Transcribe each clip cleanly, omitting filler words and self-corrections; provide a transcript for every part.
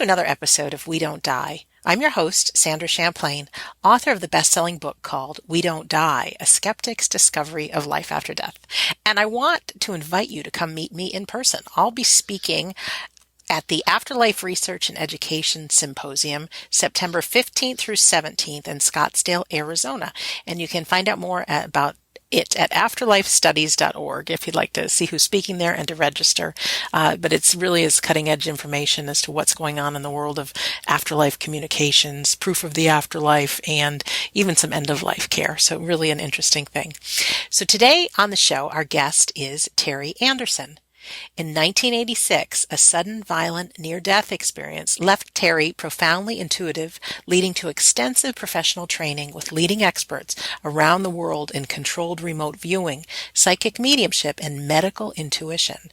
to another episode of We Don't Die. I'm your host, Sandra Champlain, author of the best-selling book called We Don't Die, A Skeptic's Discovery of Life After Death. And I want to invite you to come meet me in person. I'll be speaking at the Afterlife Research and Education Symposium, September 15th through 17th in Scottsdale, Arizona. And you can find out more about it at afterlifestudies.org if you'd like to see who's speaking there and to register. But it's really is cutting edge information as to what's going on in the world of afterlife communications, proof of the afterlife, and even some end of life care. So really an interesting thing. So today on the show, our guest is Terry Andersen. In 1986, a sudden violent near-death experience left Terry profoundly intuitive, leading to extensive professional training with leading experts around the world in controlled remote viewing, psychic mediumship, and medical intuition.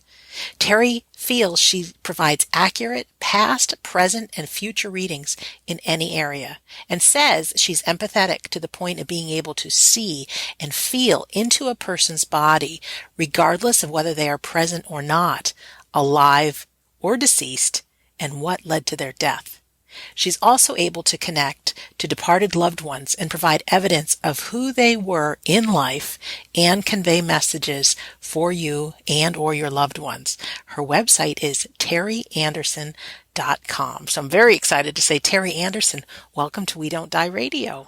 Terry feels she provides accurate past, present, and future readings in any area, and says she's empathetic to the point of being able to see and feel into a person's body, regardless of whether they are present or not, alive or deceased, and what led to their death. She's also able to connect to departed loved ones and provide evidence of who they were in life and convey messages for you and or your loved ones. Her website is terryandersen.com. So I'm very excited to say, Terry Andersen, welcome to We Don't Die Radio.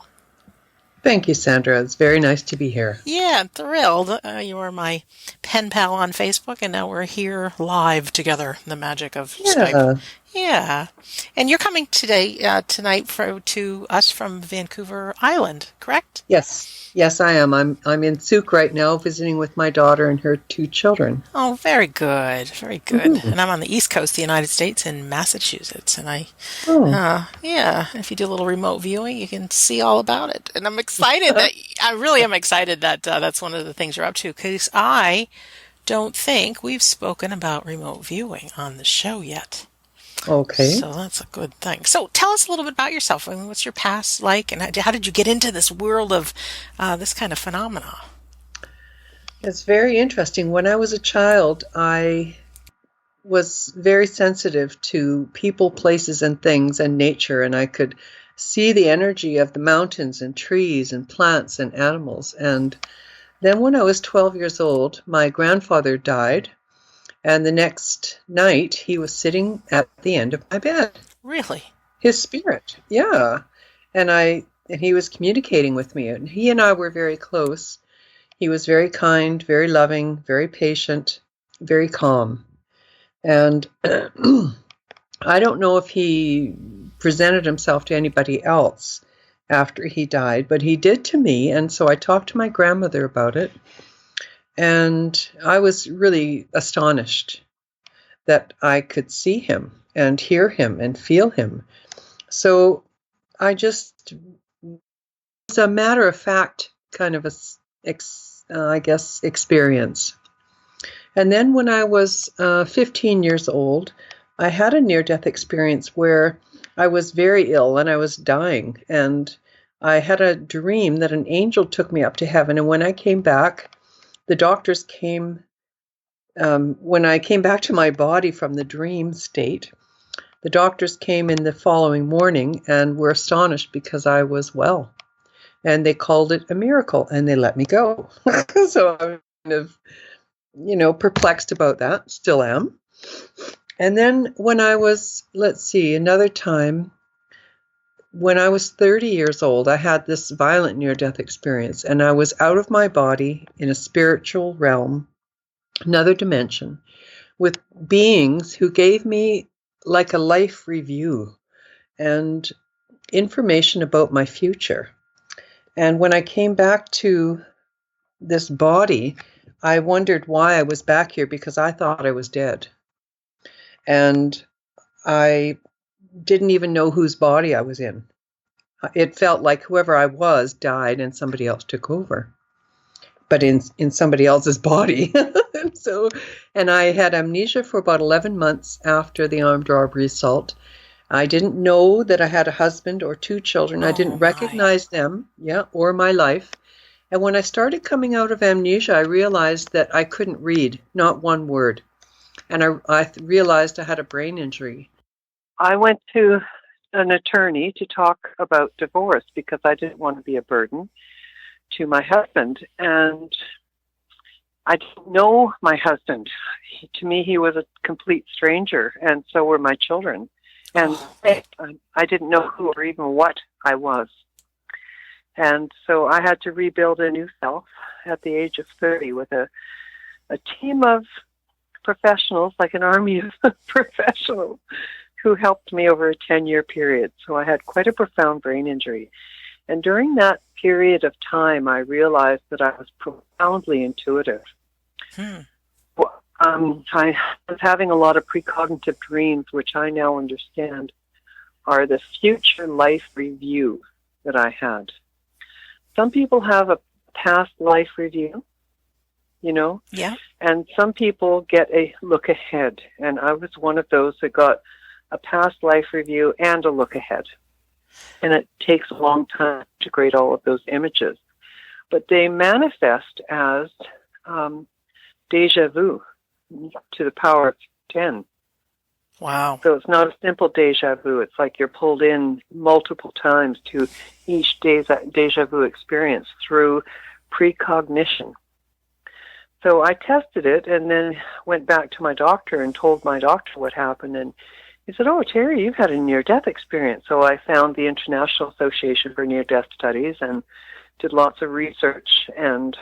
Thank you, Sandra. It's very nice to be here. Yeah, I'm thrilled. You were my pen pal on Facebook, and now we're here live together. The magic of Skype. Yeah. And you're coming tonight to us from Vancouver Island, correct? Yes, I am. I'm in Souk right now, visiting with my daughter and her 2 children. Oh, very good, very good. Mm-hmm. And I'm on the East Coast of the United States in Massachusetts, and if you do a little remote viewing, you can see all about it. And I'm excited I really am excited that that's one of the things you're up to, because I don't think we've spoken about remote viewing on the show yet. Okay. So that's a good thing. So tell us a little bit about yourself. I mean, what's your past like, and how did you get into this world of this kind of phenomena? It's very interesting. When I was a child, I was very sensitive to people, places, and things and nature, and I could see the energy of the mountains and trees and plants and animals. And then when I was 12 years old, my grandfather died. And the next night, he was sitting at the end of my bed. Really? His spirit, yeah. And he was communicating with me. And he and I were very close. He was very kind, very loving, very patient, very calm. And I don't know if he presented himself to anybody else after he died, but he did to me. And so I talked to my grandmother about it. And I was really astonished that I could see him and hear him and feel him. So it's a matter of fact kind of experience. And then when I was 15 years old, I had a near-death experience where I was very ill and I was dying. And I had a dream that an angel took me up to heaven. And when I came back, the doctors came, when I came back to my body from the dream state, the doctors came in the following morning and were astonished because I was well. And they called it a miracle and they let me go. So I'm kind of, perplexed about that, still am. And then when I was, another time, when I was 30 years old, I had this violent near-death experience, and I was out of my body in a spiritual realm, another dimension, with beings who gave me like a life review and information about my future. And when I came back to this body, I wondered why I was back here, because I thought I was dead. And I didn't even know whose body I was in. It felt like whoever I was died and somebody else took over, but in somebody else's body. And I had amnesia for about 11 months after the armed robbery assault. I didn't know that I had a husband or 2 children. I didn't recognize them, or my life. And when I started coming out of amnesia, I realized that I couldn't read, not one word. And I realized I had a brain injury. I went to an attorney to talk about divorce because I didn't want to be a burden to my husband. And I didn't know my husband. To me, he was a complete stranger, and so were my children. And I didn't know who or even what I was. And so I had to rebuild a new self at the age of 30 with a team of professionals, like an army of professionals, who helped me over a 10-year period. So I had quite a profound brain injury. And during that period of time, I realized that I was profoundly intuitive. I was having a lot of precognitive dreams, which I now understand are the future life review that I had. Some people have a past life review, Yeah. and some people get a look ahead. And I was one of those that got a past life review and a look ahead. And it takes a long time to integrate all of those images. But they manifest as deja vu to the power of 10. Wow. So it's not a simple deja vu. It's like you're pulled in multiple times to each deja vu experience through precognition. So I tested it and then went back to my doctor and told my doctor what happened. And he said, "Oh, Terry, you've had a near-death experience." So I found the International Association for Near-Death Studies and did lots of research, and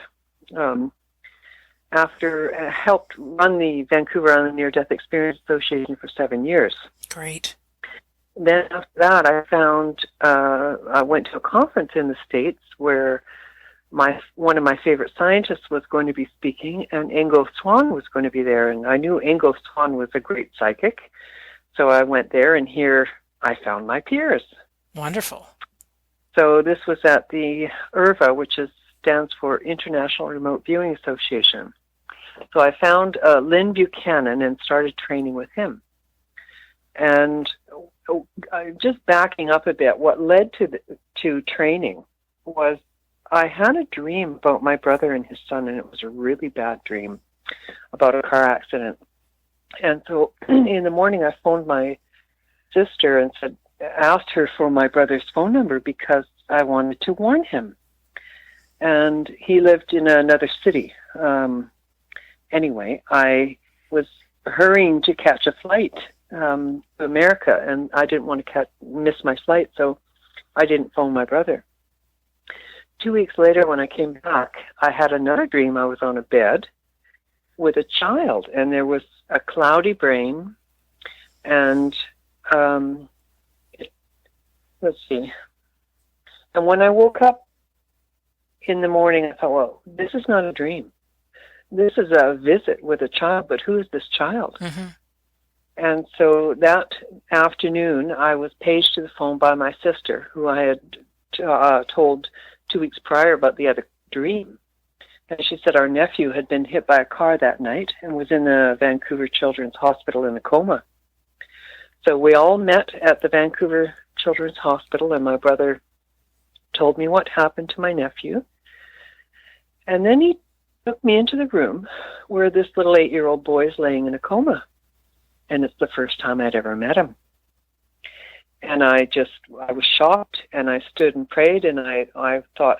after helped run the Vancouver Island Near-Death Experience Association for 7 years. Great. Then after that, I went to a conference in the States where one of my favorite scientists was going to be speaking, and Ingo Swann was going to be there. And I knew Ingo Swann was a great psychic. So I went there, and here I found my peers. Wonderful. So this was at the IRVA, which stands for International Remote Viewing Association. So I found Lynn Buchanan and started training with him. And just backing up a bit, what led to training was I had a dream about my brother and his son, and it was a really bad dream about a car accident. And so in the morning, I phoned my sister and asked her for my brother's phone number because I wanted to warn him. And he lived in another city. Anyway, I was hurrying to catch a flight to America, and I didn't want to miss my flight, so I didn't phone my brother. 2 weeks later, when I came back, I had another dream. I was on a bed with a child, and there was a cloudy brain, and let's see. And when I woke up in the morning, I thought, well, this is not a dream. This is a visit with a child, but who is this child? Mm-hmm. And so that afternoon, I was paged to the phone by my sister, who I had told 2 weeks prior about the other dream. And she said our nephew had been hit by a car that night and was in the Vancouver Children's Hospital in a coma. So we all met at the Vancouver Children's Hospital, and my brother told me what happened to my nephew. And then he took me into the room where this little 8-year-old boy is laying in a coma. And it's the first time I'd ever met him. And I was shocked, and I stood and prayed, and I thought,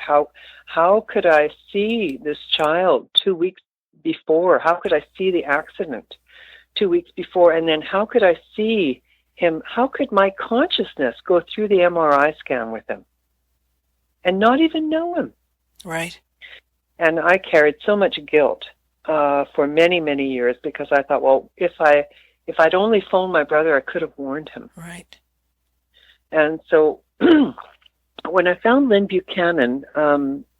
how could I see this child 2 weeks before? How could I see the accident 2 weeks before? And then how could I see him? How could my consciousness go through the MRI scan with him and not even know him? Right. And I carried so much guilt for many, many years because I thought, well, if I'd only phoned my brother, I could have warned him. Right. And so when I found Lynn Buchanan,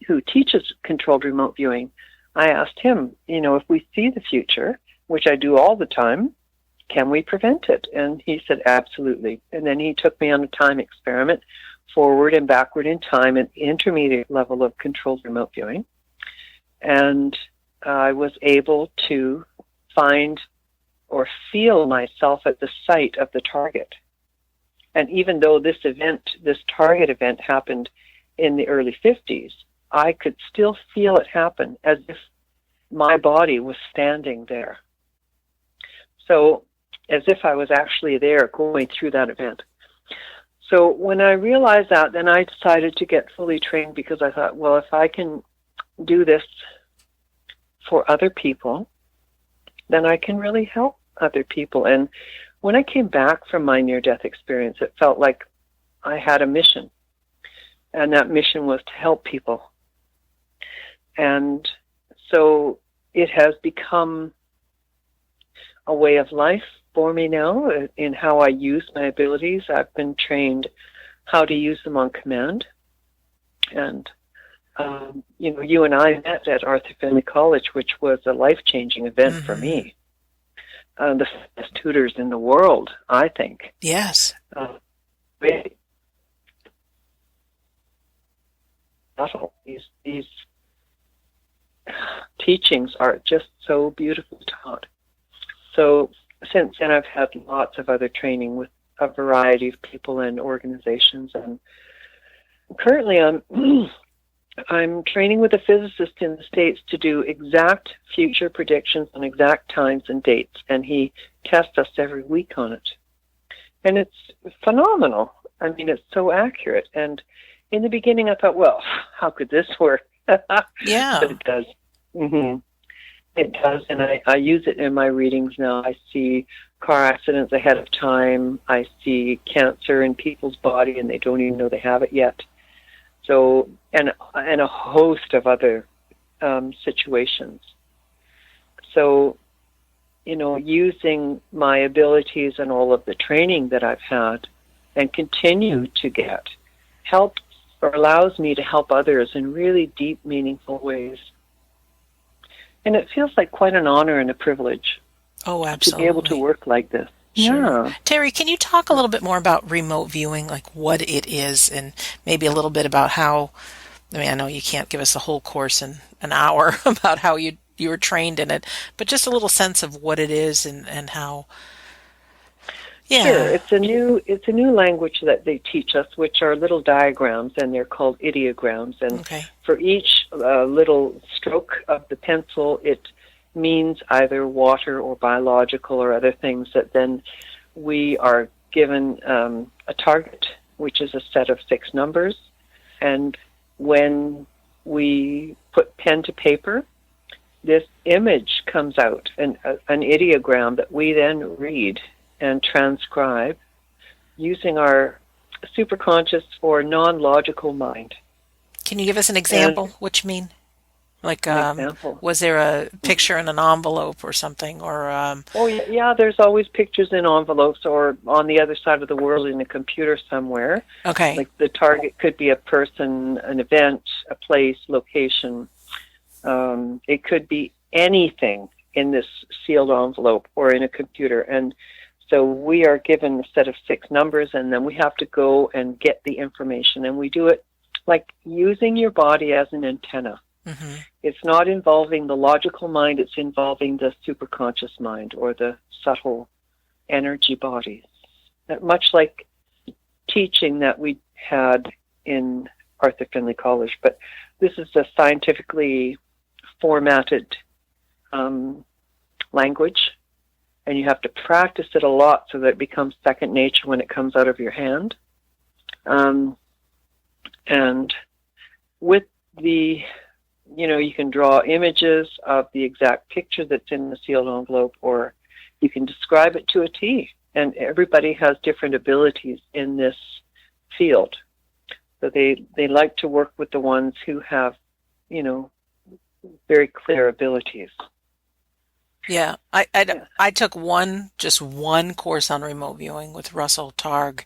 who teaches controlled remote viewing, I asked him, if we see the future, which I do all the time, can we prevent it? And he said, absolutely. And then he took me on a time experiment, forward and backward in time, an intermediate level of controlled remote viewing. And I was able to find or feel myself at the site of the target. And even though this target event happened in the early 50s, I could still feel it happen as if my body was standing there. So as if I was actually there going through that event. So when I realized that, then I decided to get fully trained, because I thought, well, if I can do this for other people, then I can really help other people. And when I came back from my near-death experience, it felt like I had a mission, and that mission was to help people. And so it has become a way of life for me now in how I use my abilities. I've been trained how to use them on command. And, you and I met at Arthur Findlay College, which was a life-changing event for me. The best tutors in the world, I think. Yes. These teachings are just so beautifully taught. So since then, I've had lots of other training with a variety of people and organizations, and currently I'm training with a physicist in the States to do exact future predictions on exact times and dates, and he tests us every week on it. And it's phenomenal. I mean, it's so accurate. And in the beginning, I thought, well, how could this work? Yeah. But it does. It does, and I use it in my readings now. I see car accidents ahead of time. I see cancer in people's body, and they don't even know they have it yet. So, and a host of other situations. So, using my abilities and all of the training that I've had and continue to get helps or allows me to help others in really deep, meaningful ways. And it feels like quite an honor and a privilege. Oh, absolutely. To be able to work like this. Sure. Yeah. Terry, can you talk a little bit more about remote viewing, like what it is, and maybe a little bit about how, I know you can't give us a whole course in an hour about how you were trained in it, but just a little sense of what it is and how. Yeah. Sure. It's a new language that they teach us, which are little diagrams, and they're called ideograms. And for each little stroke of the pencil, it means either water or biological or other things, that then we are given a target, which is a set of 6 numbers. And when we put pen to paper, this image comes out, an ideogram that we then read and transcribe using our superconscious or non-logical mind. Can you give us an example? What you mean? Like, was there a picture in an envelope or something? Or yeah, there's always pictures in envelopes or on the other side of the world in a computer somewhere. Okay. Like the target could be a person, an event, a place, location. It could be anything in this sealed envelope or in a computer. And so we are given a set of 6 numbers, and then we have to go and get the information. And we do it like using your body as an antenna. Mm-hmm. It's not involving the logical mind, it's involving the superconscious mind or the subtle energy bodies. Much like teaching that we had in Arthur Findlay College, but this is a scientifically formatted language, and you have to practice it a lot so that it becomes second nature when it comes out of your hand. And with the, you can draw images of the exact picture that's in the sealed envelope, or you can describe it to a T. And everybody has different abilities in this field. So they like to work with the ones who have, very clear abilities. Yeah, I took just one course on remote viewing with Russell Targ.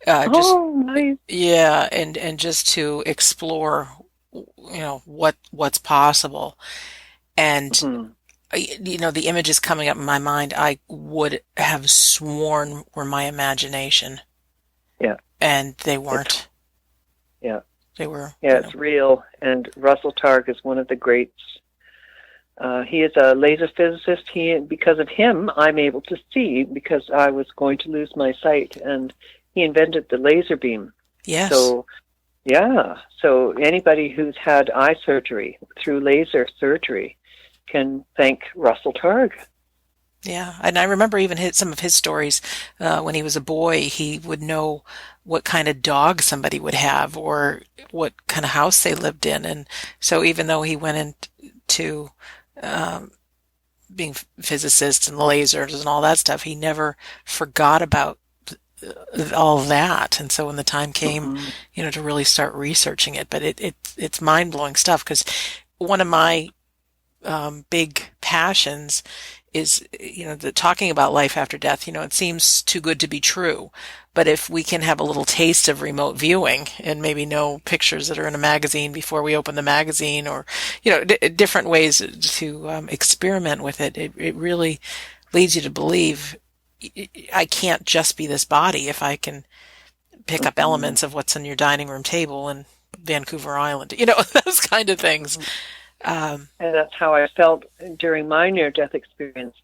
Nice. Yeah, and just to explore, what's possible, and the images coming up in my mind, I would have sworn were my imagination. Yeah, and they weren't. They were. Yeah, it's real. And Russell Targ is one of the greats. He is a laser physicist. Because of him, I'm able to see, because I was going to lose my sight, and he invented the laser beam. Yes. So anybody who's had eye surgery through laser surgery can thank Russell Targ. Yeah, and I remember even some of his stories. When he was a boy, he would know what kind of dog somebody would have or what kind of house they lived in. And so even though he went into um, being physicist and lasers and all that stuff, he never forgot about all that. And so when the time came, Mm-hmm. to really start researching it, but it's mind-blowing stuff because one of my big passions is, the talking about life after death. It seems too good to be true. But if we can have a little taste of remote viewing and maybe know pictures that are in a magazine before we open the magazine or, different ways to experiment with it, it really leads you to believe I can't just be this body if I can pick up Mm-hmm. elements of what's on your dining room table in Vancouver Island, those kind of things. And that's how I felt during my near-death experience.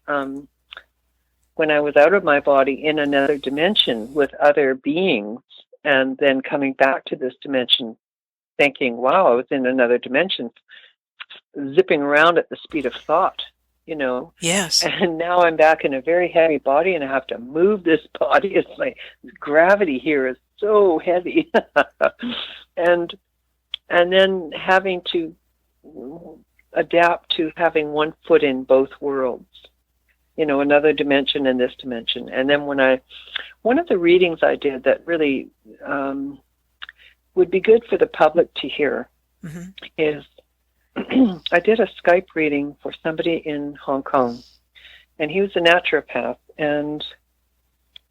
When I was out of my body in another dimension with other beings, and then coming back to this dimension, thinking, wow, I was in another dimension, zipping around at the speed of thought, Yes. And now I'm back in a very heavy body, and I have to move this body. It's like gravity here is so heavy. and and then having to adapt to having one foot in both worlds, another dimension and this dimension. And then one of the readings I did that really would be good for the public to hear Mm-hmm. is I did a Skype reading for somebody in Hong Kong, and he was a naturopath, and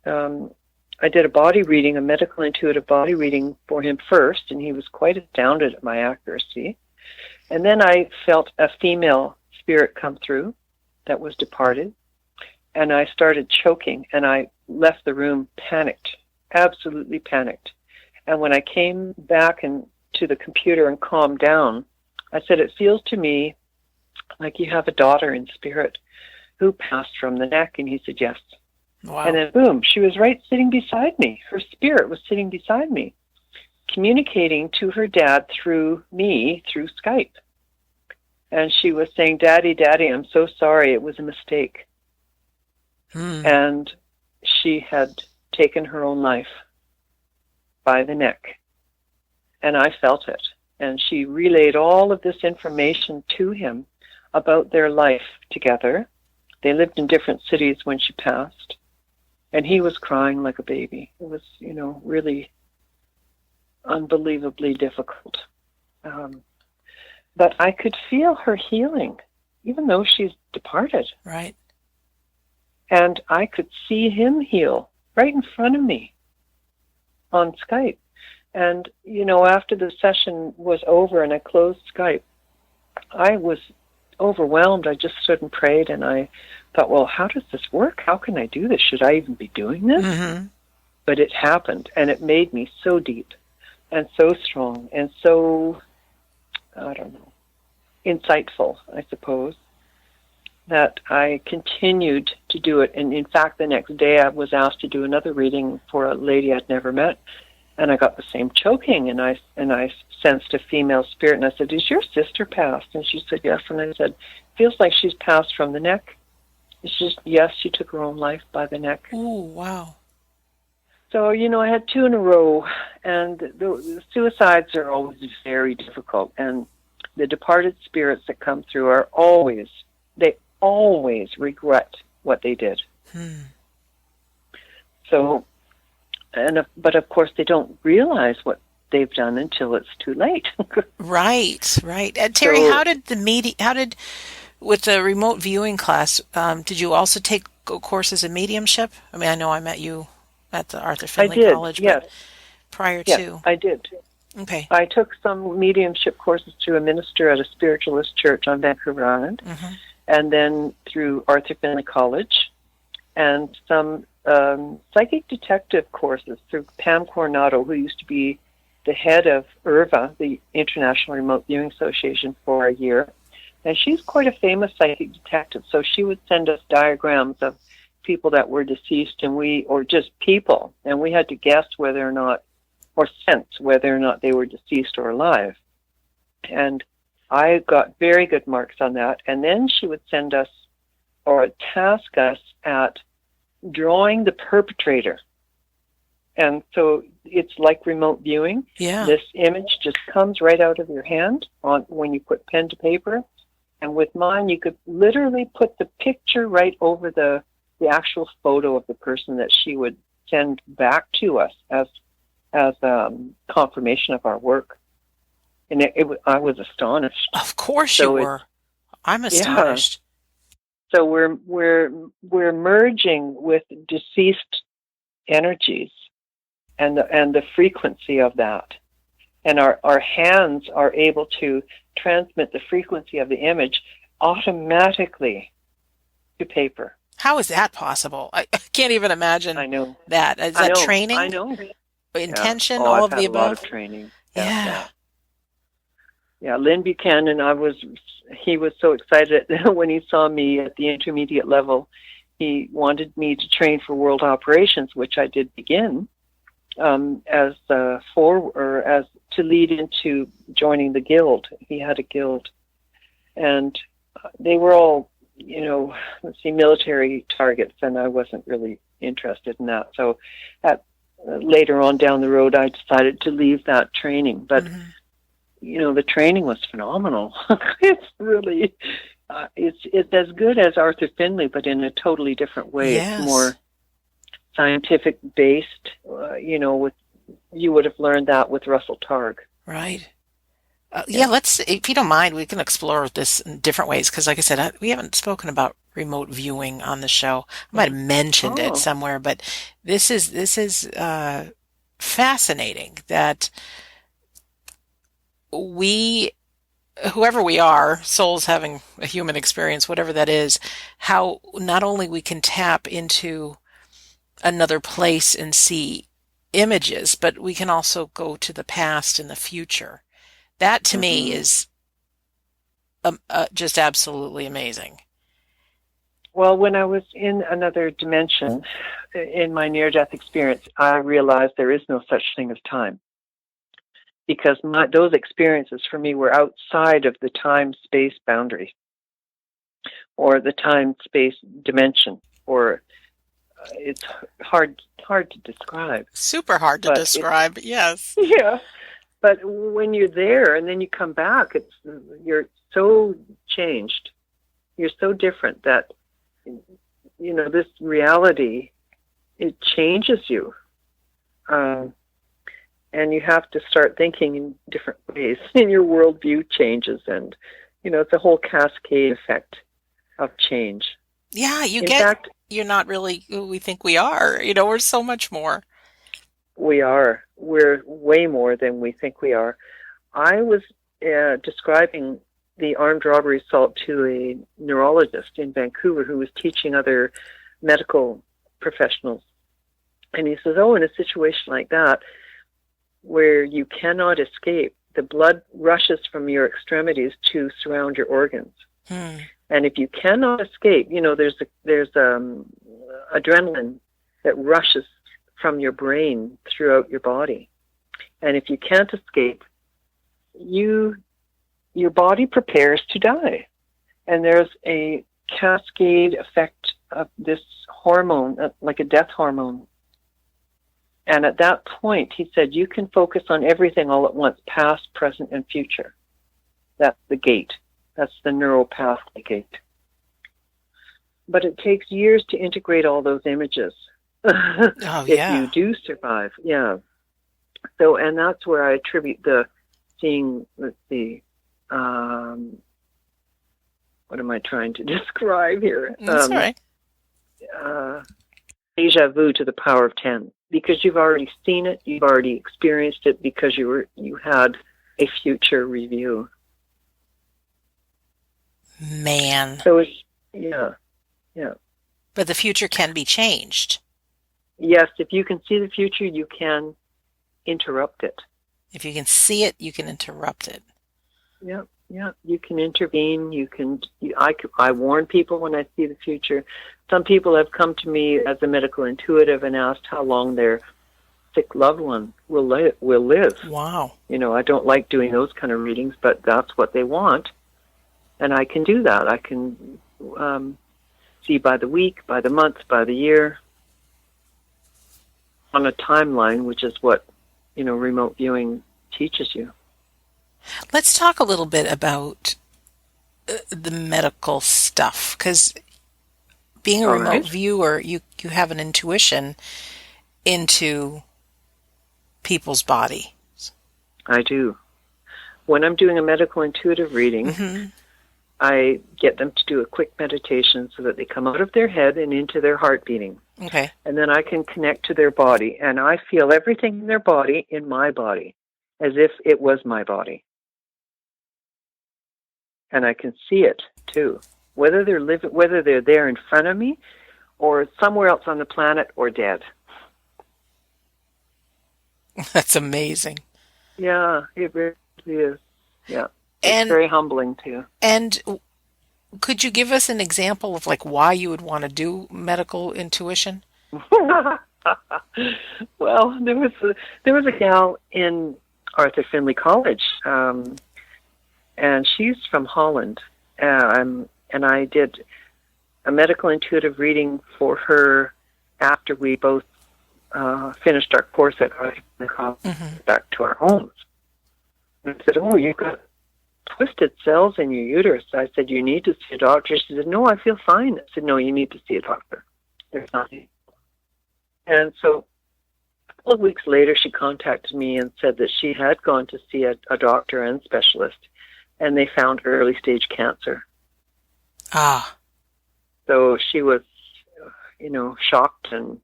I did a body reading, a medical intuitive body reading for him first, and he was quite astounded at my accuracy. And then I felt a female spirit come through that was departed, and I started choking, and I left the room panicked, absolutely panicked. And when I came back to the computer and calmed down, I said, it feels to me like you have a daughter in spirit who passed from the neck. And he said, yes. Wow. And then boom, she was right sitting beside me. Her spirit was sitting beside me, communicating to her dad through me, through Skype. And she was saying, Daddy, Daddy, I'm so sorry. It was a mistake. And she had taken her own life by the neck. And I felt it. And she relayed all of this information to him about their life together. They lived in different cities when she passed. And he was crying like a baby. It was, really unbelievably difficult. But I could feel her healing, even though she's departed. Right. And I could see him heal right in front of me on Skype. And, after the session was over and I closed Skype, I was overwhelmed. I just stood and prayed, and I thought, well, how does this work? How can I do this? Should I even be doing this? Mm-hmm. But it happened, and it made me so deep and so strong and so, I don't know, insightful, I suppose, that I continued to do it. And in fact, the next day I was asked to do another reading for a lady I'd never met. And I got the same choking, and I sensed a female spirit, and I said, is your sister passed? And she said, yes. And I said, feels like she's passed from the neck. It's just, yes, she took her own life by the neck. Oh, wow. So, I had two in a row, and the suicides are always very difficult, and the departed spirits that come through they always regret what they did. So, but of course they don't realize what they've done until it's too late. Right. Terry, So, how did with the remote viewing class, did you also take courses in mediumship? I mean, I know I met you at the Arthur I Finley did, College, yes. but prior Yes, to. I did. Okay. I took some mediumship courses through a minister at a spiritualist church on Vancouver Island, and then through Arthur Finley College, and some psychic detective courses through Pam Coronado, who used to be the head of IRVA, the International Remote Viewing Association, for a year. And she's quite a famous psychic detective, so she would send us diagrams of people that were deceased, or just people, and we had to guess whether or not, or sense whether or not they were deceased or alive. And I got very good marks on that. And then she would send us or task us at drawing the perpetrator. And so it's like remote viewing. Yeah. This image just comes right out of your hand when you put pen to paper. And with mine, you could literally put the picture right over the actual photo of the person that she would send back to us as confirmation of our work. And I was astonished. Of course you were. I'm astonished. Yeah. So we're merging with deceased energies and the frequency of that. And our hands are able to transmit the frequency of the image automatically to paper. How is that possible? I can't even imagine. I know. That. Is that training? I know. Intention, yeah. all I've of had the a above? lot of training. Yeah. Yeah, Lynn Buchanan, he was so excited when he saw me at the intermediate level. He wanted me to train for world operations, which I did begin as to lead into joining the guild. He had a guild, and they were all, military targets, and I wasn't really interested in that. So, later on down the road, I decided to leave that training, but. Mm-hmm. The training was phenomenal. It's really, it's as good as Arthur Findlay, but in a totally different way. Yes. It's more scientific based. You would have learned that with Russell Targ. Right. Let's, if you don't mind, we can explore this in different ways, because like I said, we haven't spoken about remote viewing on the show. I might have mentioned it somewhere, but this is fascinating that whoever we are, souls having a human experience, whatever that is, how not only we can tap into another place and see images, but we can also go to the past and the future. That to me is just absolutely amazing. Well, when I was in another dimension, in my near-death experience, I realized there is no such thing as time. Because those experiences for me were outside of the time-space boundary, or the time-space dimension, or it's hard to describe. Super hard to describe, yes. Yeah, but when you're there and then you come back, you're so changed. You're so different that, this reality, it changes you. And you have to start thinking in different ways, and your worldview changes, and it's a whole cascade effect of change. Yeah, you're not really who we think we are. We're so much more. We are. We're way more than we think we are. I was describing the armed robbery assault to a neurologist in Vancouver who was teaching other medical professionals, and he says, in a situation like that, where you cannot escape, the blood rushes from your extremities to surround your organs. And if you cannot escape, there's adrenaline that rushes from your brain throughout your body. And if you can't escape, your body prepares to die. And there's a cascade effect of this hormone, like a death hormone. And at that point, he said, you can focus on everything all at once, past, present, and future. That's the gate. That's the neural pathway gate. But it takes years to integrate all those images. If you do survive. Yeah. So, and that's where I attribute the seeing, let's see, what am I trying to describe here? That's all right. Deja vu to the power of 10. Because you've already seen it, you've already experienced it, because you had a future review. Man. So it's, yeah. But the future can be changed. Yes, if you can see the future, you can interrupt it. If you can see it, you can interrupt it. Yeah. You can intervene. I warn people when I see the future. Some people have come to me as a medical intuitive and asked how long their sick loved one will live. Wow. I don't like doing those kind of readings, but that's what they want. And I can do that. I can see by the week, by the month, by the year, on a timeline, which is what, remote viewing teaches you. Let's talk a little bit about the medical stuff, because being a remote viewer, you have an intuition into people's body. I do. When I'm doing a medical intuitive reading, I get them to do a quick meditation so that they come out of their head and into their heart beating. Okay. And then I can connect to their body, and I feel everything in their body in my body, as if it was my body. And I can see it too, whether they're there in front of me, or somewhere else on the planet, or dead. That's amazing. Yeah, it really is. Yeah, it's very humbling too. And could you give us an example of why you would want to do medical intuition? Well, there was a gal in Arthur Findlay College, and she's from Holland, and I did a medical intuitive reading for her after we both finished our course at Arthur Findlay College, back to our homes. And I said, "Oh, you've got twisted cells in your uterus." I said, "You need to see a doctor." She said, "No, I feel fine." I said, "No, you need to see a doctor. There's nothing." And so a couple of weeks later, she contacted me and said that she had gone to see a doctor and specialist, and they found early-stage cancer. Ah. So she was, shocked and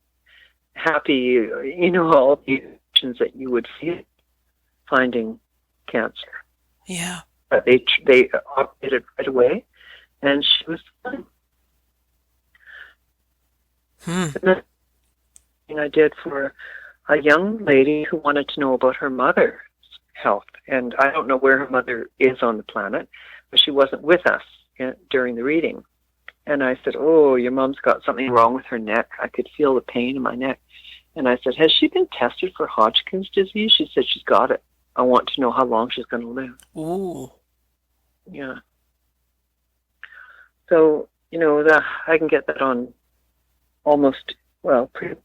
happy, all the emotions that you would feel finding cancer. Yeah. But they operated right away, and she was fine. And the thing I did for a young lady who wanted to know about her mother's health, and I don't know where her mother is on the planet, but she wasn't with us during the reading. And I said, "Oh, your mom's got something wrong with her neck. I could feel the pain in my neck." And I said, "Has she been tested for Hodgkin's disease?" She said, "She's got it. I want to know how long she's going to live." Ooh. Yeah. So, I can get that on almost, pretty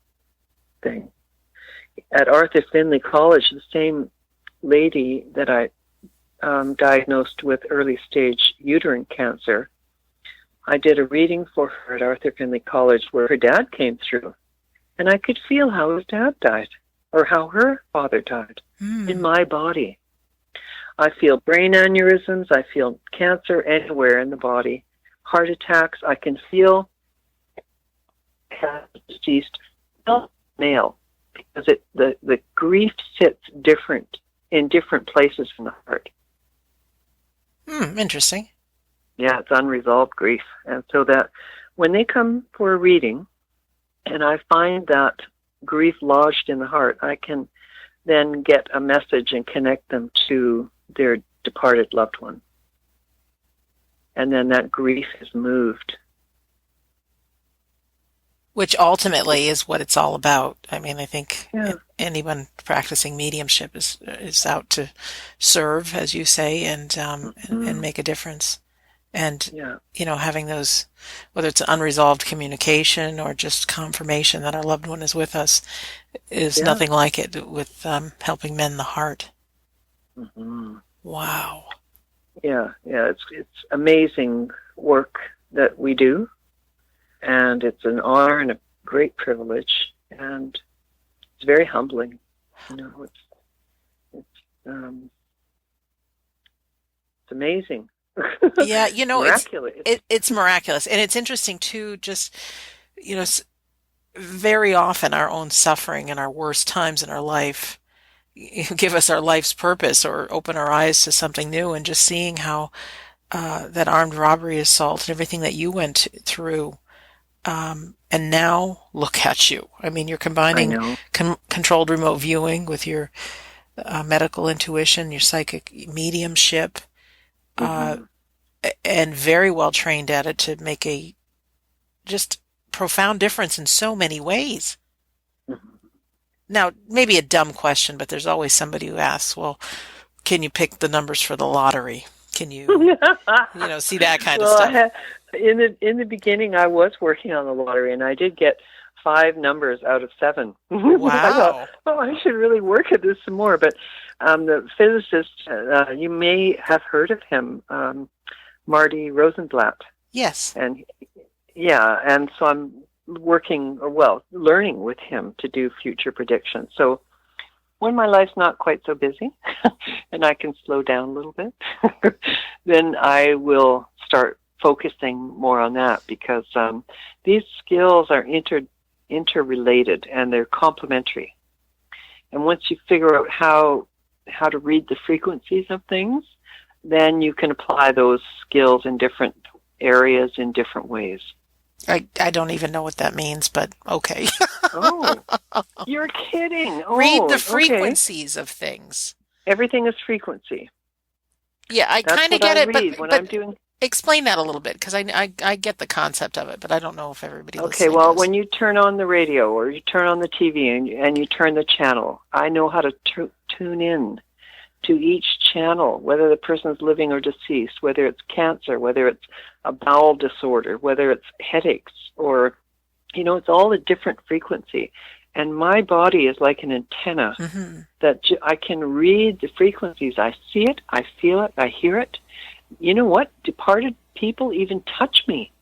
thing. At Arthur Findlay College, the same lady that I diagnosed with early-stage uterine cancer, I did a reading for her at Arthur Findlay College where her dad came through, and I could feel how his dad died, or how her father died, in my body. I feel brain aneurysms, I feel cancer anywhere in the body, heart attacks. I can feel deceased male, because the grief sits in different places in the heart. Interesting. Yeah, it's unresolved grief. And so that when they come for a reading and I find that grief lodged in the heart, I can then get a message and connect them to their departed loved one. And then that grief is moved. Which ultimately is what it's all about. I mean, I think anyone practicing mediumship is out to serve, as you say, and make a difference. And, having those, whether it's unresolved communication or just confirmation that our loved one is with us, is nothing like it with helping mend the heart. Wow. Yeah, it's amazing work that we do, and it's an honor and a great privilege, and it's very humbling. It's amazing. Yeah, miraculous. It's miraculous. And it's interesting too, just, very often our own suffering and our worst times in our life give us our life's purpose or open our eyes to something new, and just seeing how that armed robbery assault and everything that you went through, and now look at you. I mean, you're combining controlled remote viewing with your medical intuition, your psychic mediumship, and very well trained at it to make a just profound difference in so many ways. Now, maybe a dumb question, but there's always somebody who asks, well, can you pick the numbers for the lottery? Can you, see that kind of stuff? In the beginning, I was working on the lottery, and I did get 5 numbers out of 7. Wow. I thought, I should really work at this some more. But the physicist, you may have heard of him, Marty Rosenblatt. Yes. And and so I'm learning with him to do future predictions. So when my life's not quite so busy and I can slow down a little bit, then I will start focusing more on that, because these skills are interrelated and they're complementary. And once you figure out how to read the frequencies of things, then you can apply those skills in different areas in different ways. I don't even know what that means, but okay. Oh, you're kidding. Oh, read the frequencies of things. Everything is frequency. Yeah, I kind of get it, but I'm doing. Explain that a little bit, because I get the concept of it, but I don't know if everybody listening Okay, well, does. when you turn on the radio or you turn on the TV and you turn the channel, I know how to tune in to each channel, whether the person's living or deceased, whether it's cancer, whether it's a bowel disorder, whether it's headaches, or, it's all a different frequency. And my body is like an antenna that I can read the frequencies. I see it, I feel it, I hear it. You know what? Departed people even touch me.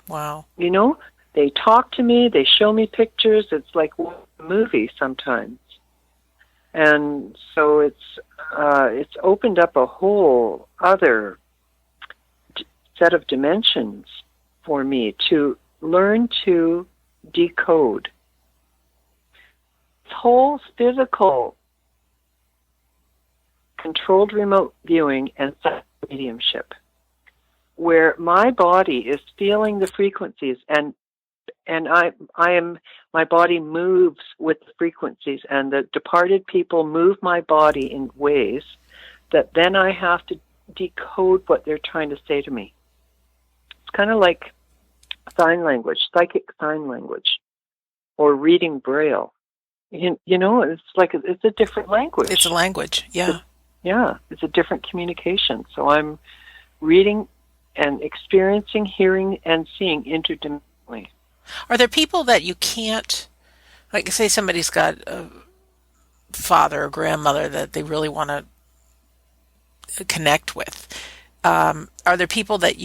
Wow. They talk to me, they show me pictures. It's like a movie sometimes. And so it's opened up a whole other set of dimensions for me to learn to decode. This whole physical controlled remote viewing and mediumship, where my body is feeling the frequencies, and my body moves with the frequencies, and the departed people move my body in ways that then I have to decode what they're trying to say to me. It's kind of like sign language, psychic sign language, or reading Braille. It's like it's a different language. It's a language, yeah. It's a different communication. So I'm reading and experiencing, hearing, and seeing interdimensionally. Are there people that you can't, like, say somebody's got a father or grandmother that they really want to connect with? Are there people that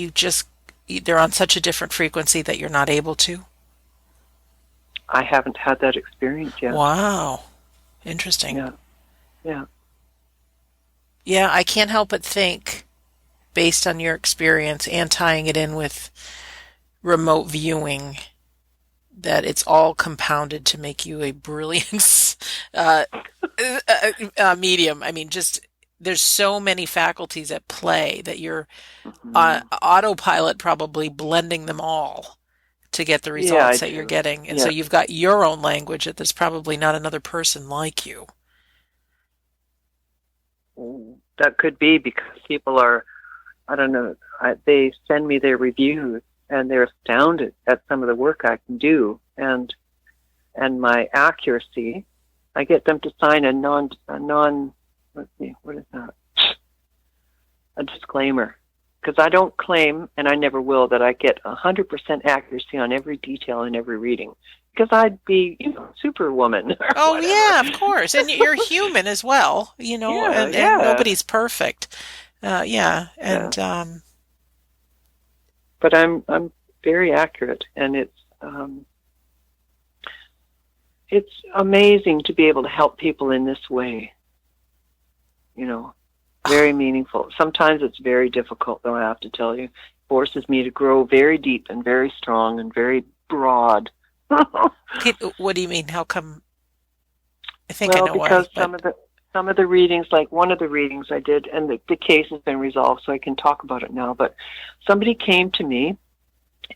they're on such a different frequency that you're not able to? I haven't had that experience yet. Wow. Interesting. Yeah. Yeah, I can't help but think, based on your experience and tying it in with remote viewing, that it's all compounded to make you a brilliant medium. I mean, just there's so many faculties at play that you're autopilot probably blending them all to get the results that you're getting. And so you've got your own language that there's probably not another person like you. That could be because people are, I don't know, they send me their reviews and they're astounded at some of the work I can do and my accuracy. I get them to sign a let's see, what is that? A disclaimer. Because I don't claim, and I never will, that I get 100% accuracy on every detail in every reading. Because I'd be, superwoman. Oh, whatever. Yeah, of course. And you're human as well, and nobody's perfect. But I'm very accurate, and it's amazing to be able to help people in this way. Very meaningful. Sometimes it's very difficult, though, I have to tell you. It forces me to grow very deep and very strong and very broad. What do you mean? How come? I think I know why. Because some of the readings, like one of the readings I did, and the case has been resolved, so I can talk about it now. But somebody came to me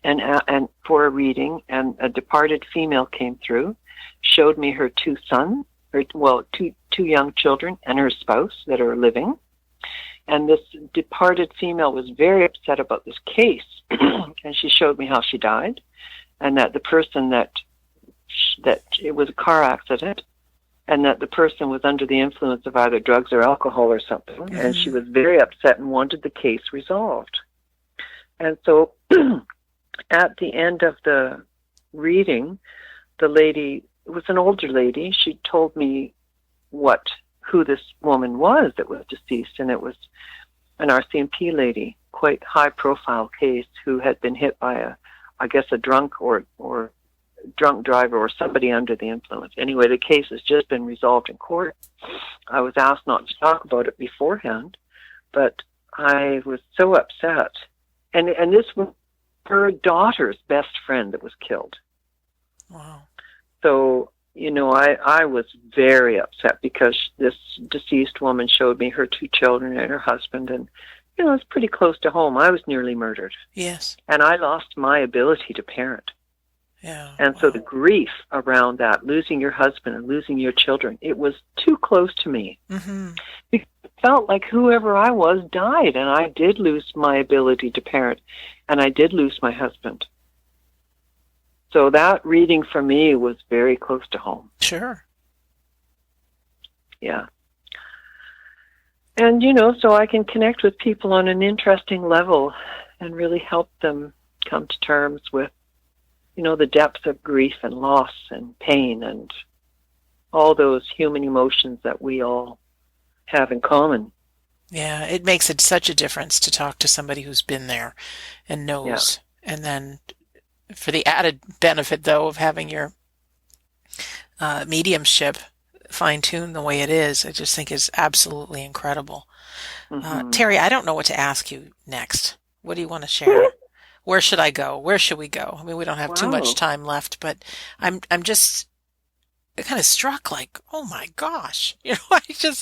and for a reading, and a departed female came through, showed me her 2 sons, two young children, and her spouse that are living. And this departed female was very upset about this case, and she showed me how she died, and that the person that it was a car accident, and that the person was under the influence of either drugs or alcohol or something, and she was very upset and wanted the case resolved. And so at the end of the reading, the lady, it was an older lady, she told me who this woman was that was deceased, and it was an RCMP lady, quite high profile case, who had been hit by a drunk or drunk driver or somebody under the influence. Anyway, the case has just been resolved in court. I was asked not to talk about it beforehand, but I was so upset. And this was her daughter's best friend that was killed. Wow. So, I was very upset because this deceased woman showed me her 2 children and her husband, and, it's pretty close to home. I was nearly murdered. Yes. And I lost my ability to parent. Yeah. And so the grief around that, losing your husband and losing your children, it was too close to me. Mm-hmm. It felt like whoever I was died, and I did lose my ability to parent, and I did lose my husband. So that reading for me was very close to home. Sure. Yeah. And, so I can connect with people on an interesting level and really help them come to terms with, the depth of grief and loss and pain and all those human emotions that we all have in common. Yeah, it makes such a difference to talk to somebody who's been there and knows. Yeah. And then for the added benefit, though, of having your mediumship fine-tuned the way it is, I just think is absolutely incredible. Mm-hmm. Terry, I don't know what to ask you next. What do you want to share? Where should I go? Where should we go? I mean, we don't have too much time left, but I'm just kind of struck like, oh my gosh, I just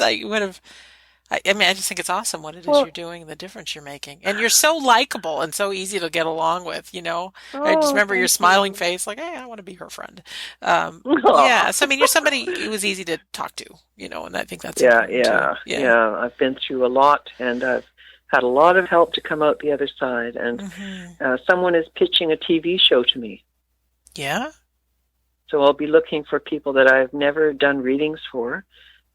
think it's awesome what it is you're doing, the difference you're making. And you're so likable and so easy to get along with, I just remember your smiling face, like, hey, I want to be her friend. Yeah. So, you're somebody who was easy to talk to, and I think that's important too. Yeah. I've been through a lot, and I've had a lot of help to come out the other side. And someone is pitching a TV show to me. Yeah. So I'll be looking for people that I've never done readings for.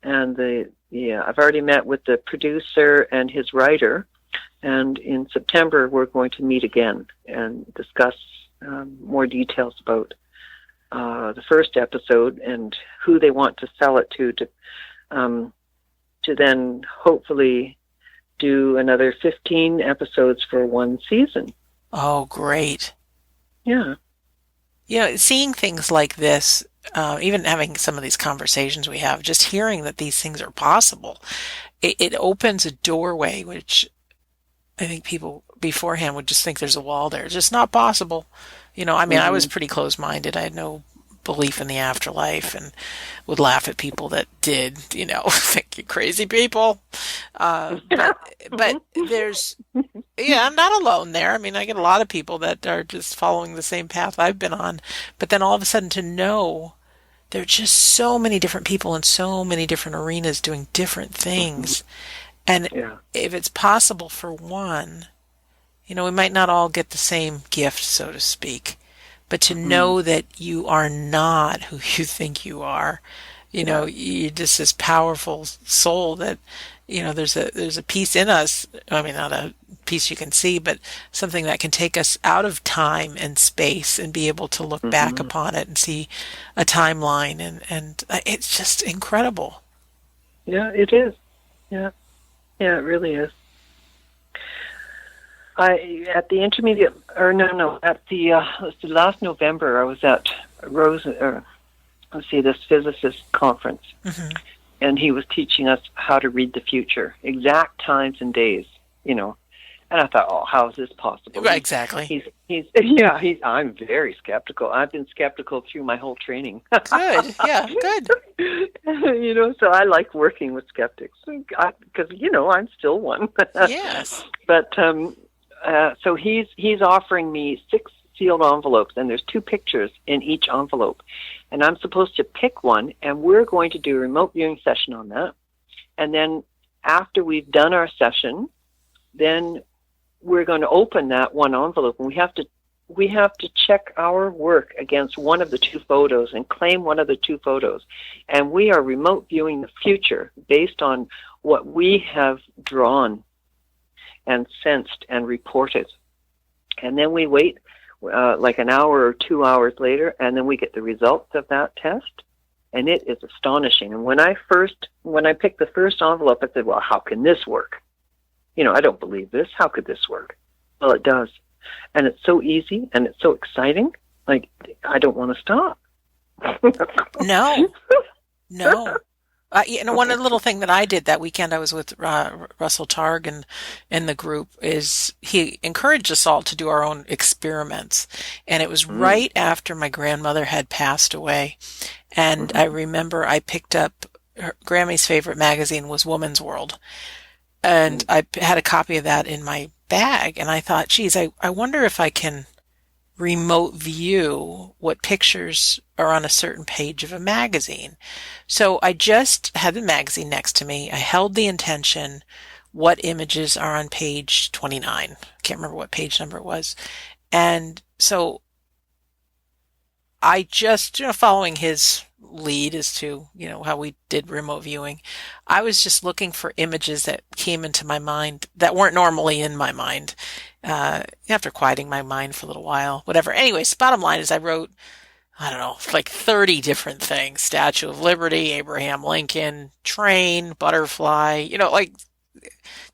And I've already met with the producer and his writer. And in September, we're going to meet again and discuss more details about the first episode and who they want to sell it to then hopefully do another 15 episodes for one season. Oh, great. Yeah. Seeing things like this, even having some of these conversations we have, just hearing that these things are possible, it opens a doorway, which I think people beforehand would just think there's a wall there. It's just not possible. I was pretty closed-minded. I had no belief in the afterlife and would laugh at people that did, think you crazy people. But there's, I'm not alone there. I get a lot of people that are just following the same path I've been on. But then all of a sudden to know there are just so many different people in so many different arenas doing different things. And if it's possible for one, we might not all get the same gift, so to speak. But to know that you are not who you think you are, you're just this powerful soul that, there's a piece in us. Not a piece you can see, but something that can take us out of time and space and be able to look back upon it and see a timeline. And it's just incredible. Yeah, it is. Yeah. Yeah, it really is. At the intermediate, at the last November, I was at this physicist conference, and he was teaching us how to read the future, exact times and days, and I thought, oh, how is this possible? Right, exactly. I'm very skeptical. I've been skeptical through my whole training. Good, yeah, good. So I like working with skeptics because I'm still one. Yes. But so he's offering me 6 sealed envelopes, and there's 2 pictures in each envelope. And I'm supposed to pick one, and we're going to do a remote viewing session on that. And then after we've done our session, then we're going to open that one envelope, and we have to check our work against one of the 2 photos and claim one of the 2 photos. And we are remote viewing the future based on what we have drawn and sensed and reported. And then we wait like an hour or 2 hours later, and then we get the results of that test, and it is astonishing. And when I picked the first envelope, I said, well, how can this work? I don't believe this. How could this work? Well, it does. And it's so easy, and it's so exciting. Like, I don't want to stop. No. One little thing that I did that weekend, I was with Russell Targ and the group, is he encouraged us all to do our own experiments. And it was right after my grandmother had passed away. And I remember I picked up Grammy's favorite magazine was Woman's World. And I had a copy of that in my bag. And I thought, geez, I wonder if I can remote view what pictures are on a certain page of a magazine. So I just had the magazine next to me. I held the intention, what images are on page 29. Can't remember what page number it was. And so I just, following his lead as to, how we did remote viewing, I was just looking for images that came into my mind that weren't normally in my mind. After quieting my mind for a little while, whatever. Anyways, bottom line is I wrote, I don't know, like 30 different things. Statue of Liberty, Abraham Lincoln, train, butterfly, like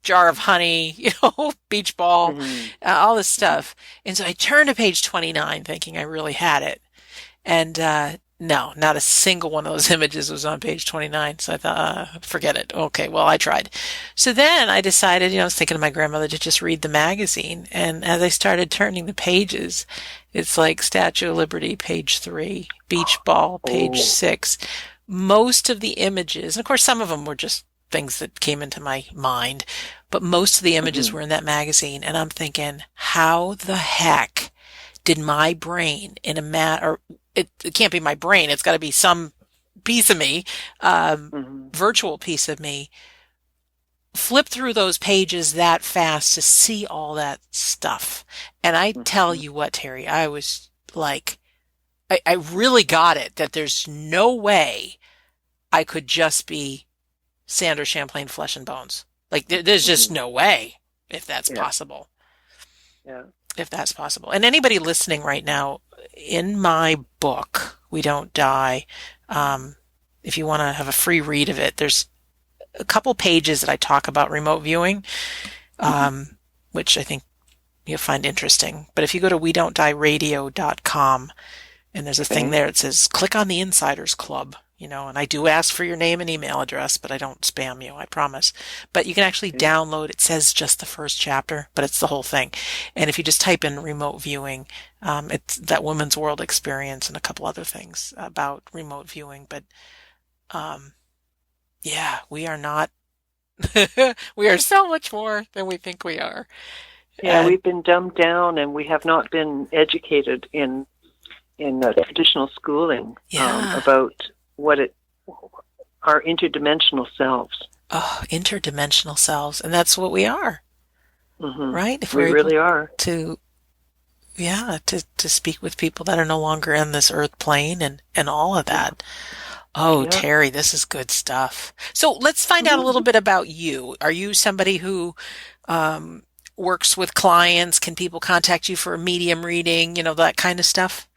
jar of honey, beach ball, all this stuff. And so I turned to page 29 thinking I really had it. And, no, not a single one of those images was on page 29. So I thought, forget it. Okay, well, I tried. So then I decided, I was thinking of my grandmother, to just read the magazine. And as I started turning the pages, it's like Statue of Liberty, page 3, beach ball, page 6. Most of the images, and of course some of them were just things that came into my mind, but most of the images were in that magazine. And I'm thinking, how the heck did my brain it can't be my brain. It's got to be some piece of me, virtual piece of me, flip through those pages that fast to see all that stuff. And I tell you what, Terry, I was like, I really got it, that there's no way I could just be Sandra Champlain, flesh and bones. Like, there's just no way, if that's possible. Yeah. If that's possible. And anybody listening right now, in my book, We Don't Die, if you want to have a free read of it, there's a couple pages that I talk about remote viewing, which I think you'll find interesting. But if you go to WeDon'tDieRadio.com, and there's a thing there that says, click on the Insiders Club, and I do ask for your name and email address, but I don't spam you, I promise. But you can actually download, it says just the first chapter, but it's the whole thing. And if you just type in remote viewing, it's that Woman's World experience and a couple other things about remote viewing. But, we are not, we are so much more than we think we are. Yeah, we've been dumbed down, and we have not been educated in traditional schooling about our interdimensional selves. Oh, interdimensional selves. And that's what we are. Right? If we really are. To speak with people that are no longer in this earth plane and all of that. Oh, Terry, this is good stuff. So let's find out a little bit about you. Are you somebody who works with clients? Can people contact you for a medium reading, that kind of stuff?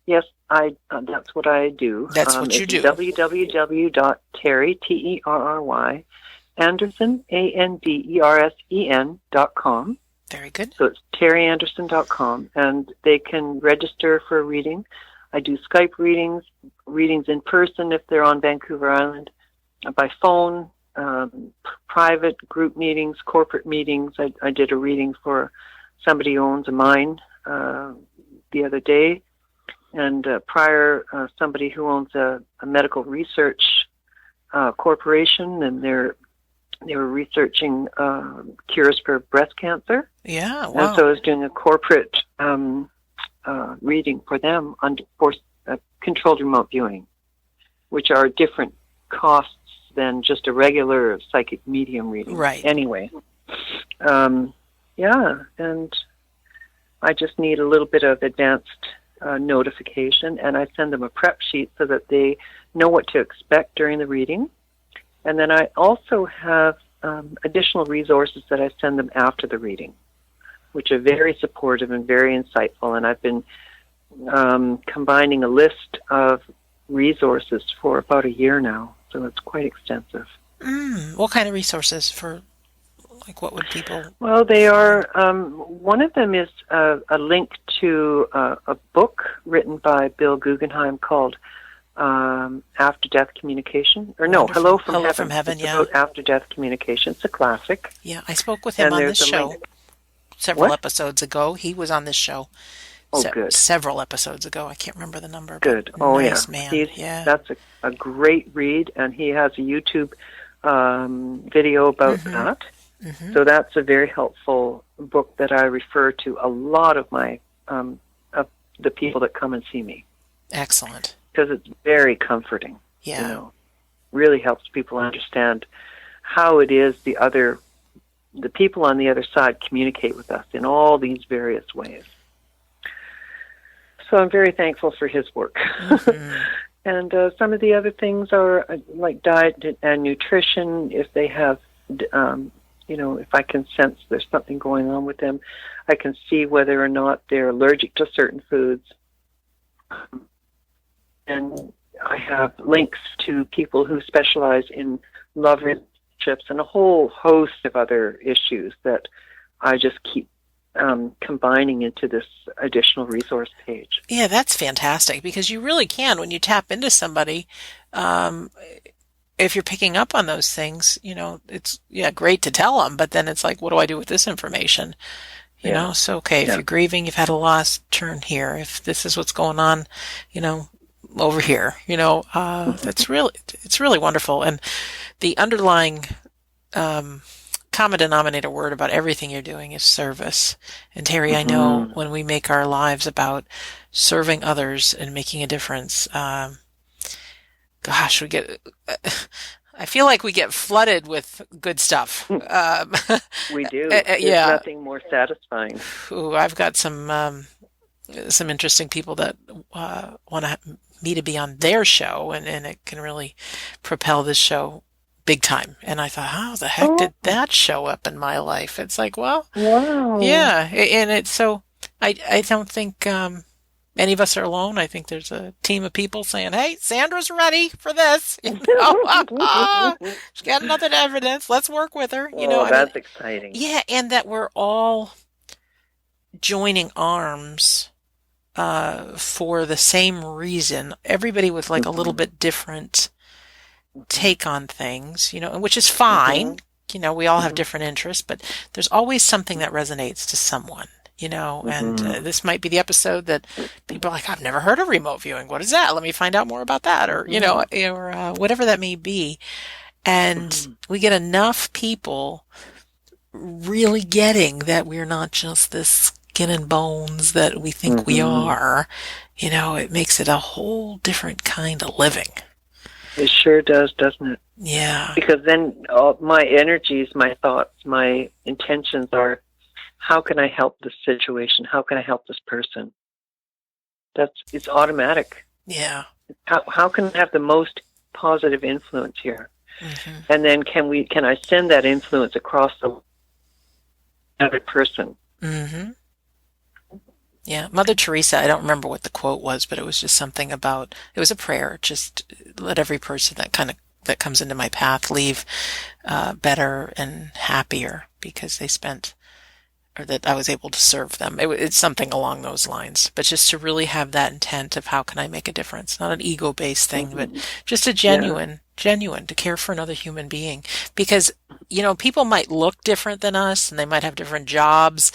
Yes, that's what I do. That's what you do. www.terry, Terry, Andersen, Andersen.com. Very good. So it's terryandersen.com, and they can register for a reading. I do Skype readings in person if they're on Vancouver Island, by phone, private group meetings, corporate meetings. I did a reading for somebody who owns a mine the other day. And prior, somebody who owns a medical research corporation, and they were researching cures for breast cancer. Yeah, wow. And so I was doing a corporate reading for them for controlled remote viewing, which are different costs than just a regular psychic medium reading. Right. Anyway, and I just need a little bit of advanced notification, and I send them a prep sheet so that they know what to expect during the reading. And then I also have additional resources that I send them after the reading, which are very supportive and very insightful. And I've been combining a list of resources for about a year now, so it's quite extensive. What kind of resources for, like, what would people... Well, they are, one of them is a link to a book written by Bill Guggenheim called After Death Communication. Or no, Wonderful. Hello from Hello Heaven. from Heaven, it's yeah. about After Death Communication. It's a classic. Yeah, I spoke with him on this show several episodes ago. He was on this show. Oh, good. Several episodes ago. I can't remember the number. Good. Oh, nice yeah. Man. That's a great read, and he has a YouTube video about that. Mm-hmm. So that's a very helpful book that I refer to a lot of my of the people that come and see me. Excellent. Because it's very comforting. Yeah. You know, really helps people understand how it is the people on the other side communicate with us in all these various ways. So I'm very thankful for his work. Mm-hmm. And some of the other things are like diet and nutrition. If they have, if I can sense there's something going on with them, I can see whether or not they're allergic to certain foods. And I have links to people who specialize in love relationships and a whole host of other issues that I just keep combining into this additional resource page. Yeah, that's fantastic, because you really can, when you tap into somebody, if you're picking up on those things, it's great to tell them, but then it's like, what do I do with this information? You know, so if you're grieving, you've had a loss, turn here. If this is what's going on, over here, it's really wonderful. And the underlying, common denominator word about everything you're doing is service. And Terry, I know when we make our lives about serving others and making a difference, I feel like we get flooded with good stuff. We do. There's nothing more satisfying. Ooh, I've got some interesting people that want me to be on their show, and it can really propel this show big time. And I thought, how the heck did that show up in my life? It's like, well, wow. Yeah. And it's so, I don't think any of us are alone. I think there's a team of people saying, hey, Sandra's ready for this. She's got nothing evidence. Let's work with her. That's exciting. Yeah. And that we're all joining arms for the same reason. Everybody with like a little bit different take on things, which is fine. We all have different interests, but there's always something that resonates to someone, and this might be the episode that people are like, I've never heard of remote viewing. What is that? Let me find out more about that, or, or whatever that may be. And we get enough people really getting that we're not just this skin and bones that we think we are, it makes it a whole different kind of living. It sure does, doesn't it? Yeah. Because then all my energies, my thoughts, my intentions are, how can I help this situation? How can I help this person? It's automatic. Yeah. How can I have the most positive influence here? And then can I send that influence across the other person? Yeah, Mother Teresa, I don't remember what the quote was, but it was just something about, it was a prayer, just let every person that comes into my path leave better and happier because they spent, or that I was able to serve them. It's something along those lines, but just to really have that intent of how can I make a difference? Not an ego-based thing, but just a genuine to care for another human being. Because, people might look different than us, and they might have different jobs,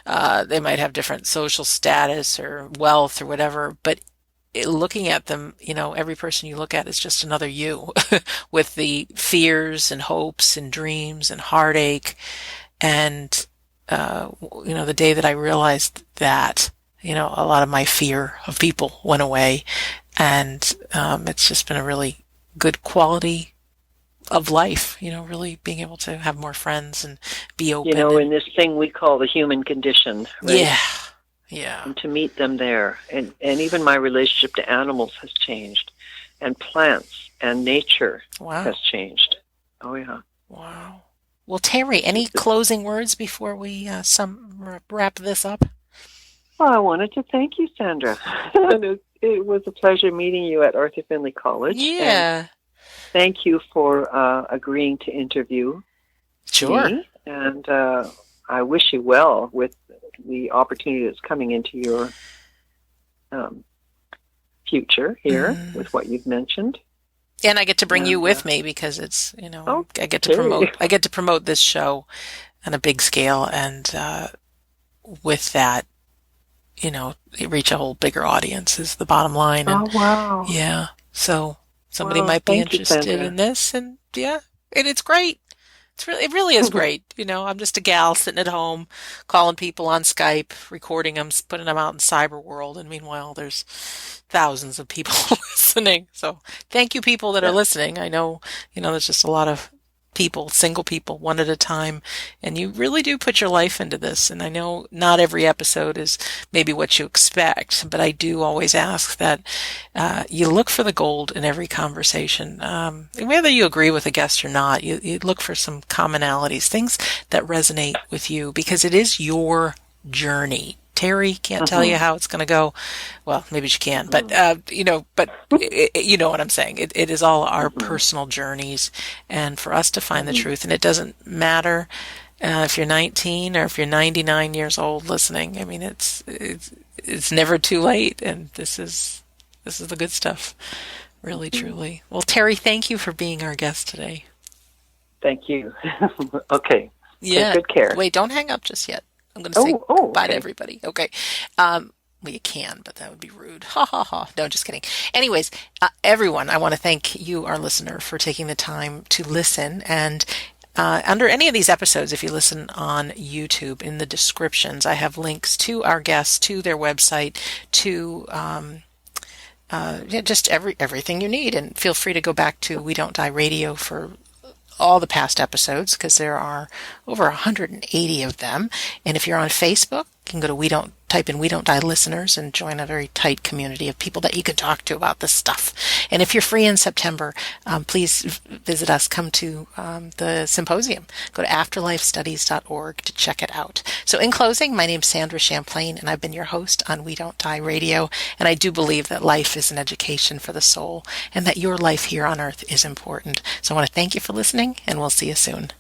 they might have different social status or wealth or whatever, but looking at them, every person you look at is just another you with the fears and hopes and dreams and heartache. And, the day that I realized that, a lot of my fear of people went away, and it's just been a really good quality of life, really being able to have more friends and be open. In this thing we call the human condition, right? Yeah. And to meet them there. And even my relationship to animals has changed. And plants and nature has changed. Oh, yeah. Wow. Well, Terry, any closing words before we wrap this up? Well, I wanted to thank you, Sandra. It was a pleasure meeting you at Arthur Findlay College. Yeah. And thank you for agreeing to interview me. And I wish you well with the opportunity that's coming into your future here with what you've mentioned. And I get to bring you with me because it's, I get to promote this show on a big scale, and with that, reach a whole bigger audience is the bottom line. And, wow. Yeah. So somebody might be interested in this, and and it's great. It really is great. I'm just a gal sitting at home, calling people on Skype, recording them, putting them out in cyber world, and meanwhile, there's thousands of people listening. So thank you, people that are listening. I know, there's just a lot of people, single people, one at a time, and you really do put your life into this. And I know not every episode is maybe what you expect, but I do always ask that you look for the gold in every conversation. Whether you agree with a guest or not, you look for some commonalities, things that resonate with you, because it is your journey. Terry can't tell you how it's going to go. Well, maybe she can, but you know what I'm saying. It is all our personal journeys, and for us to find the truth. And it doesn't matter if you're 19 or if you're 99 years old listening. I mean, it's never too late, and this is the good stuff. Really, truly. Well, Terry, thank you for being our guest today. Thank you. Okay. Yeah. Take good care. Wait, don't hang up just yet. I'm going to say bye to everybody. Okay. Well, you can, but that would be rude. Ha, ha, ha. No, just kidding. Anyways, everyone, I want to thank you, our listener, for taking the time to listen. And under any of these episodes, if you listen on YouTube, in the descriptions, I have links to our guests, to their website, to just everything you need. And feel free to go back to We Don't Die Radio for all the past episodes, because there are over 180 of them. And if you're on Facebook, you can go to type in We Don't Die Listeners and join a very tight community of people that you can talk to about this stuff. And if you're free in September, please visit us. Come to the symposium. Go to afterlifestudies.org to check it out. So in closing, my name's Sandra Champlain, and I've been your host on We Don't Die Radio. And I do believe that life is an education for the soul, and that your life here on earth is important. So I want to thank you for listening, and we'll see you soon.